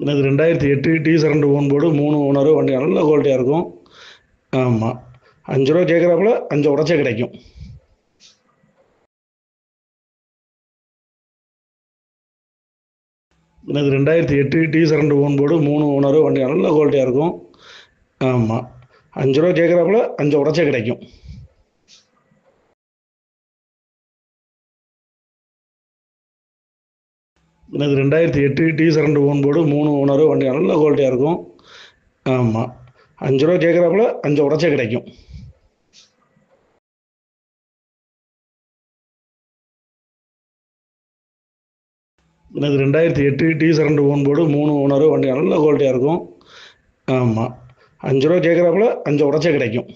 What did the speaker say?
இது 2008 T7 own board 3 owner வண்டி நல்ல குவாலிட்டியாக இருக்கும். ஆமாம், 5 ரூபா கேட்குறாப்புல 5 உடச்சே கிடைக்கும். இது 2008 T7 ஓன் போர்டு 3 ஓனர் வண்டி நல்ல குவாலிட்டியாக இருக்கும். ஆமாம், 5 ரூபா கேட்குறாப்புல 5 உடச்சே கிடைக்கும். இது 2008 T7 ஓன் போர்டு 3 ஓனர் வண்டி நல்ல குவாலிட்டியாக இருக்கும். ஆமாம், 5 ரூபா கேட்குறாப்புல 5 உடச்சே கிடைக்கும். இது 2008 T7 ஓன் போர்டு 3 ஓனர் வண்டி நல்ல குவாலிட்டியாக இருக்கும். ஆமாம், 5 ரூபா கேட்குறாப்புல 5 உடச்சே கிடைக்கும்.